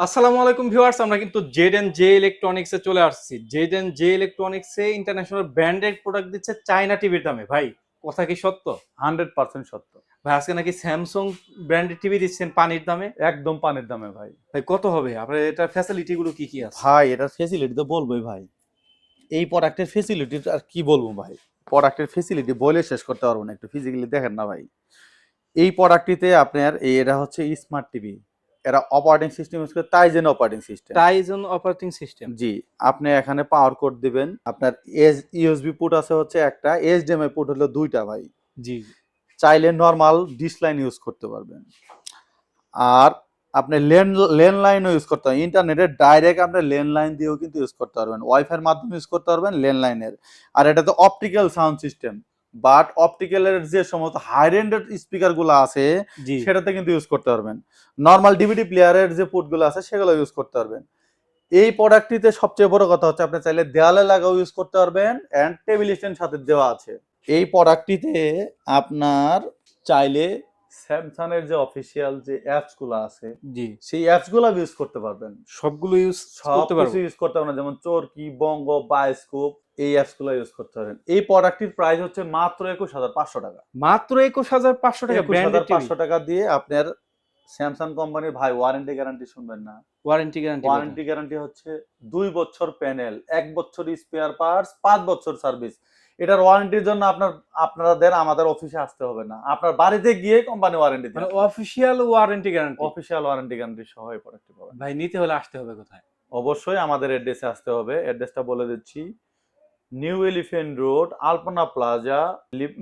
আসসালামু আলাইকুম ভিউয়ার্স, আমরা কিন্তু জেড এন্ড জে ইলেকট্রনিক্স এ চলে আসছি। জেড এন্ড জে ইলেকট্রনিক্স এ ইন্টারন্যাশনাল ব্র্যান্ডেড প্রোডাক্ট দিচ্ছে চায়না টিভির দামে। ভাই, কথা কি সত্য? 100% সত্য। ভাই, আজকে নাকি স্যামসাং ব্র্যান্ডেড টিভি দিচ্ছেন পানির দামে। একদম পানির দামে ভাই। ভাই, কত হবে? আপনার এটার ফ্যাসিলিটি গুলো কি কি আছে? ভাই এটার ফেসিলিটি তো বলবোই ভাই। এই প্রোডাক্টের ফেসিলিটি আর কি বলবো ভাই। প্রোডাক্টের ফেসিলিটি বলে শেষ করতে পারবো না, একটু ফিজিক্যালি দেখেন না ভাই। এই প্রোডাক্টটিতে আপনার এটা হচ্ছে স্মার্ট টিভি। এরা অপারেটিং সিস্টেম ইউজ করে Tizen operating system. Tizen operating system. জি, আপনি এখানে পাওয়ার কোড দিবেন। আপনার ইউএসবি পোর্ট আছে হচ্ছে একটা, এইচডিএমআই পোর্ট হলো দুইটা ভাই। জি। চাইলে নরমাল ডিশ লাইন ইউজ করতে পারবেন। আর আপনি ল্যান্ডলাইনও ইউজ করতে পারবেন, ইন্টারনেটের ডাইরেক্ট আপনি ল্যান্ডলাইন দিয়েও কিন্তু ইউজ করতে পারবেন, ওয়াইফাইয়ের মাধ্যমে ইউজ করতে পারবেন ল্যান্ডলাইনের। আর এটা তো অপটিক্যাল সাউন্ড সিস্টেম, বাট অপটিক্যালের যে সমস্ত হাই রেন্ডেড স্পিকারগুলো আছে জি। সেটাতে কিন্তু ইউজ করতে পারবেন। নর্মাল ডিভিডি প্লেয়ারের যে পোর্টগুলো আছে সেগুলো ইউজ করতে পারবেন। এই প্রোডাক্টটিতে সবচেয়ে বড় কথা হচ্ছে আপনি চাইলে দেওয়ালে লাগাও ইউজ করতে পারবেন, অ্যান্ড টেবিল স্ট্যান্ড সাথে দেওয়া আছে। এই প্রোডাক্টটিতে আপনার চাইলে স্যামসাং এর যে অফিসিয়াল যে অ্যাপস গুলো আছে জি। সেই অ্যাপস গুলো ইউজ করতে পারবেন। সবগুলো ইউজ সব করতে কিছু পারবো? ইউজ করতে পারবেন, যেমন চরকি, বঙ্গ, বায়োস্কোপ, এই অ্যাপস গুলো ইউজ করতে পারবেন। এই প্রোডাক্টটির প্রাইস হচ্ছে মাত্র 21,500 টাকা। মাত্র 21,500 টাকা একুশ ব্র্যান্ডেড হাজার টিভি? পাঁচশো টাকা দিয়ে আপনার স্যামসাং কোম্পানির ভাই ওয়ারেন্টি গ্যারান্টি শুনবেন না। ওয়ারেন্টি গ্যারান্টি কত? ওয়ারেন্টি গ্যারান্টি হচ্ছে 2 বছর প্যানেল, 1 বছর স্পেয়ার পার্টস, 5 বছর সার্ভিস। এটার ওয়ারেন্টির জন্য আপনাদের আমাদের অফিসে আসতে হবে না, আপনার বাড়িতে গিয়ে কোম্পানি ওয়ারেন্টি দিয়ে মানে আসবে। Official warranty guarantee? Official warranty guarantee সহ এই প্রোডাক্টটি পাবেন। ভাই, নিতে হলে আসতে হবে কোথায়? অবশ্যই আমাদের অ্যাড্রেসে আসতে হবে। অ্যাড্রেসটা বলে দিচ্ছি, New Elephant Road, Alpana Plaza,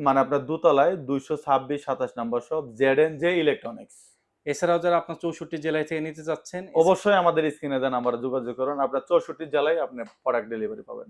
মানে আপনার দোতলায় 226-27 নম্বর shop, Z N J electronics. এছাড়াও যারা আপনার 64 জেলায় থেকে নিতে চাচ্ছেন, অবশ্যই আমাদের স্ক্রিনে দেন নাম্বারে যোগাযোগ করুন, আপনার 64 জেলায় আপনি প্রোডাক্ট ডেলিভারি পাবেন।